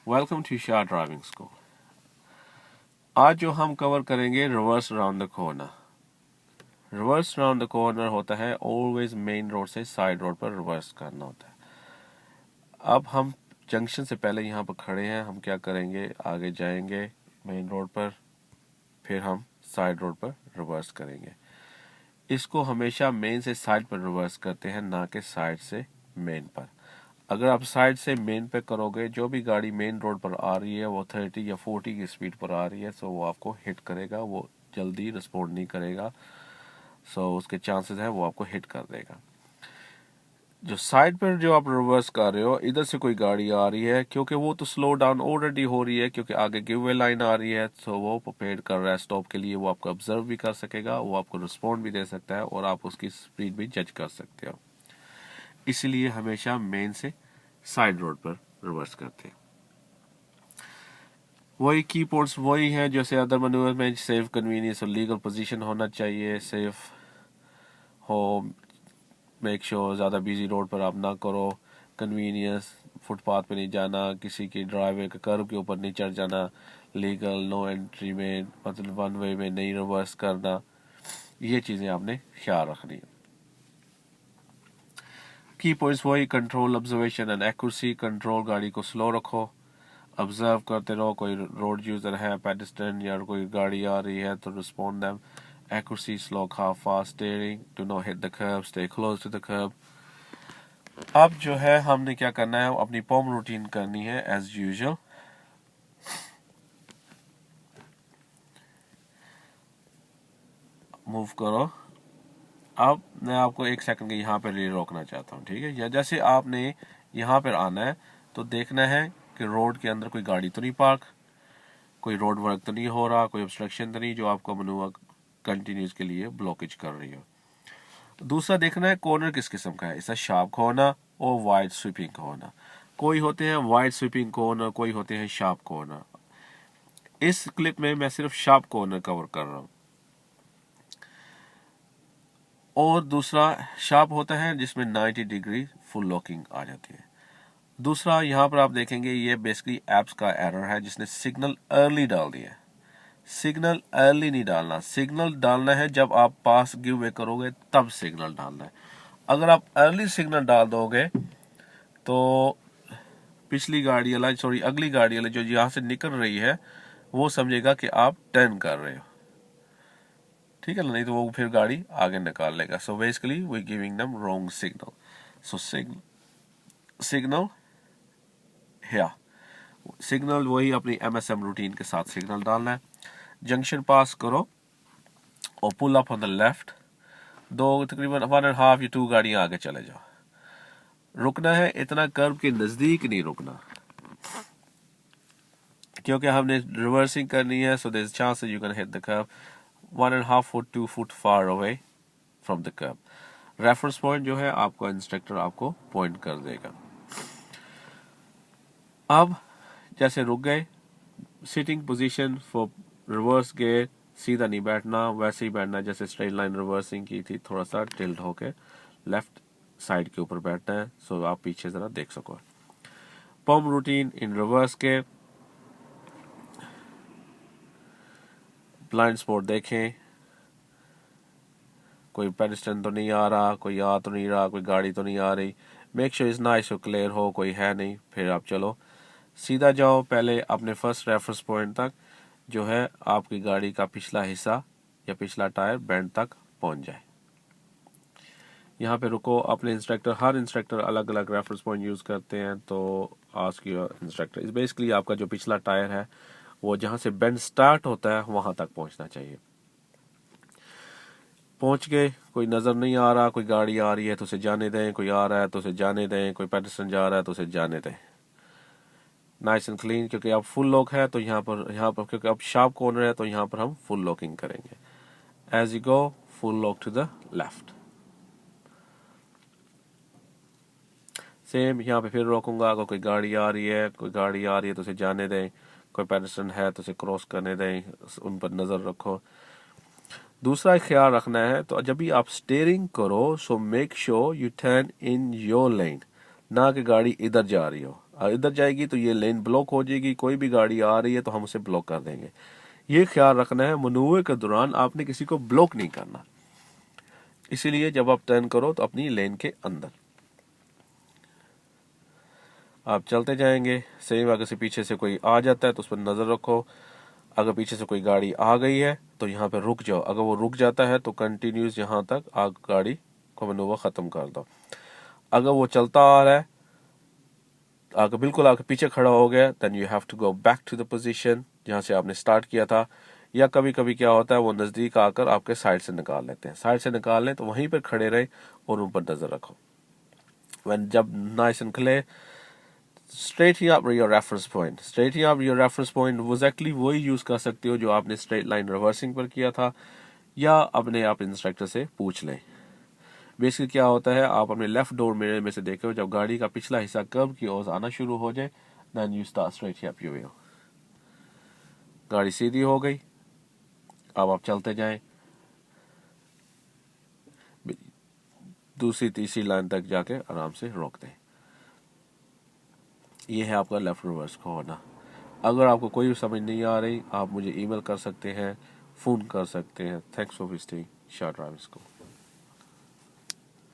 Welcome to Shah driving school. आज जो हम कवर करेंगे reverse round the corner. Reverse round the corner होता है ऑलवेज मेन रोड से साइड रोड पर रिवर्स करना होता है। अब हम जंक्शन से पहले यहाँ पर खड़े हैं, हम क्या करेंगे, आगे जाएंगे मेन रोड पर, फिर हम साइड रोड पर रिवर्स करेंगे। इसको हमेशा मेन से साइड पर रिवर्स करते हैं, ना कि साइड से मेन पर। अगर आप साइड से मेन पे करोगे, जो भी गाड़ी मेन रोड पर आ रही है वो 30 या 40 की स्पीड पर आ रही है, सो वो आपको हिट करेगा, वो जल्दी रिस्पॉन्ड नहीं करेगा, सो उसके चांसेस है वो आपको हिट कर देगा। जो साइड पर जो आप रिवर्स कर रहे हो, इधर से कोई गाड़ी आ रही है, क्योंकि वो तो स्लो डाउन ऑलरेडी हो रही है, क्योंकि आगे गिव वे लाइन आ रही है, सो वो प्रिपेयर कर रहा है स्टॉप के लिए। वो आपको ऑब्जर्व भी कर सकेगा, वो आपको रिस्पॉन्ड भी दे सकता है और आप उसकी स्पीड भी जज कर सकते हो। इसलिए हमेशा मेन से साइड रोड पर रिवर्स करते हैं। वही की पॉइंट्स वही हैं जैसे अदर मैन्यूवर में, सेफ, कन्वीनियंस और लीगल पोजीशन होना चाहिए, सेफ हो, मेक श्योर ज़्यादा बिजी रोड पर आप ना करो, कन्वीनियंस, फुटपाथ पे नहीं जाना, किसी की ड्राइवे के कर्व के ऊपर नहीं चढ़ जाना, लीगल, नो एंट्री में, मतलब वन वे में नहीं रिवर्स करना, ये चीज़ें आपने ख्याल रखनी है। की पॉइंट्स वही control, observation and accuracy. Control, गाड़ी को स्लो रखो, ऑब्जर्व करते रहो, कोई रोड यूजर है, पेडेस्ट्रियन या कोई गाड़ी आ रही है तो respond them. Accuracy, slow car, fast steering, do not hit the kerb, stay close to the kerb. अब जो है हमने क्या करना है, अपनी पॉम रूटीन करनी है एज यूजुअल। मूव करो। अब मैं आपको एक सेकंड के यहाँ पर रोकना चाहता हूँ, ठीक है? या जैसे आपने यहाँ पर आना है तो देखना है कि रोड के अंदर कोई गाड़ी तो नहीं पार्क, कोई रोड वर्क तो नहीं हो रहा, कोई ऑब्स्ट्रक्शन तो नहीं जो आपको मैन्यूवर कंटिन्यूस के लिए ब्लॉकेज कर रही हो। दूसरा देखना है कॉर्नर किस किस्म का है, इसका शार्प कॉर्नर और वाइड स्वीपिंग कॉर्नर। कोई होते हैं वाइड स्वीपिंग कॉर्नर, कोई होते हैं शार्प कॉर्नर। इस क्लिप में मैं सिर्फ शार्प कॉर्नर कवर कर रहा हूँ। और दूसरा शार्प होता है जिसमें 90 डिग्री फुल लॉकिंग आ जाती है। दूसरा यहाँ पर आप देखेंगे, ये बेसिकली एप्स का एरर है जिसने सिग्नल अर्ली डाल दिया है। सिग्नल अर्ली नहीं डालना, सिग्नल डालना है जब आप पास गिव वे करोगे तब सिग्नल डालना है। अगर आप अर्ली सिग्नल डाल दोगे तो पिछली गाड़ी वाला, सॉरी अगली गाड़ी वाला जो यहाँ से निकल रही है वो समझेगा कि आप टर्न कर रहे हो, ठीक है ना? नहीं तो वो फिर गाड़ी आगे निकाल लेगा। So basically we giving them wrong signal. So signal here, signal वही अपनी MSM रूटीन के साथ सिग्नल डालना है। जंक्शन पास करो और pull up on the left, दो तकरीबन 1.5 या 2 गाड़ियां आगे चले जाओ। रुकना है, इतना कर्व के नजदीक नहीं रुकना, क्योंकि हमने रिवर्सिंग करनी है, so there is chance you can hit the curve 1.5 foot 2 foot far away from the curve. Reference point जो है आपका इंस्ट्रक्टर आपको पॉइंट कर देगा। अब जैसे रुक गए, sitting position for reverse gear, सीधा नहीं बैठना, वैसे ही बैठना जैसे स्ट्रेट लाइन रिवर्सिंग की थी, थोड़ा सा टिल्ट होके लेफ्ट साइड के ऊपर बैठना है, सो आप पीछे जरा देख सको। पॉम रूटीन इन रिवर्स गियर, ब्लाइंड स्पॉट देखें, कोई पेडेस्ट्रियन तो नहीं आ रहा, कोई आ तो नहीं रहा, कोई गाड़ी तो नहीं आ रही, मेक श्योर इज नाइस और क्लियर हो, कोई है नहीं, फिर आप चलो सीधा जाओ पहले अपने फर्स्ट रेफरेंस पॉइंट तक, जो है आपकी गाड़ी का पिछला हिस्सा या पिछला टायर बैंड तक पहुंच जाए। यहाँ पे रुको, अपने इंस्ट्रक्टर, हर इंस्ट्रक्टर अलग अलग रेफरेंस पॉइंट यूज करते हैं, तो आस्क योर इंस्ट्रक्टर। इस बेसिकली आपका जो पिछला टायर है वो जहाँ से बैंड स्टार्ट होता है वहां तक पहुंचना चाहिए। पहुंच गए, कोई नजर नहीं आ रहा, कोई गाड़ी आ रही है तो उसे जाने दें, कोई आ रहा है तो उसे जाने दें, कोई पेडेस्ट्रियन जा रहा है तो उसे जाने दें। नाइस एंड क्लीन, क्योंकि अब फुल लॉक है तो यहाँ पर क्योंकि अब शार्प कॉर्नर है तो यहाँ पर हम फुल लॉकिंग करेंगे। As you go, full lock to the left. Same यहाँ पे फिर रोकूंगा, अगर कोई गाड़ी आ रही है, तो उसे जाने दें, कोई पेडेस्ट्रियन है तो उसे क्रॉस करने दें, उन पर नजर रखो। दूसरा ख्याल रखना है, तो जब भी आप स्टीयरिंग करो, so make sure U turn in your lane, ना कि गाड़ी इधर जा रही हो। इधर जाएगी तो ये लेन ब्लॉक हो जाएगी, कोई भी गाड़ी आ रही है तो हम उसे ब्लॉक कर देंगे। ये ख्याल रखना है, मनूवर के दौरान आपने किसी को ब्लॉक नहीं करना। इसीलिए जब आप टर्न करो तो अपनी लेन के अंदर आप चलते जाएंगे। सेम अगर से पीछे से कोई आ जाता है तो उस पर नज़र रखो। अगर पीछे से कोई गाड़ी आ गई है तो यहाँ पे रुक जाओ। अगर वो रुक जाता है तो कंटिन्यूस यहाँ तक आग गाड़ी को मनूवर ख़त्म कर दो। अगर वो चलता आ रहा है, अगर बिल्कुल आगे पीछे खड़ा हो गया, then you have to go back to the position जहाँ से आपने स्टार्ट किया था। या कभी कभी क्या होता है वो नज़दीक आकर आपके साइड से निकाल लेते हैं। साइड से निकाल लें तो वहीं पर खड़े रहे और उन पर नज़र रखो। When जब nice and clear, straightening up your reference point. Straightening up your reference point वो एक्जैक्टली वही यूज़ कर सकते हो जो आपने स्ट्रेट लाइन रिवर्सिंग पर किया था, या अपने आप इंस्ट्रक्टर से पूछ लें। बेसिकली क्या होता है, आप अपने लेफ्ट डोर मिरर में से देखो, जब गाड़ी का पिछला हिस्सा कर्व की ओर आना शुरू हो जाए, then you start straighting up your wheel. गाड़ी सीधी हो गई, अब आप चलते जाएं, दूसरी तीसरी लाइन तक जाके आराम से रोक दें। ये है आपका लेफ्ट रिवर्स का होना। अगर आपको कोई समझ नहीं आ रही, आप मुझे ईमेल कर सकते हैं, फ़ोन कर सकते हैं। Thanks for visiting Shah driving school.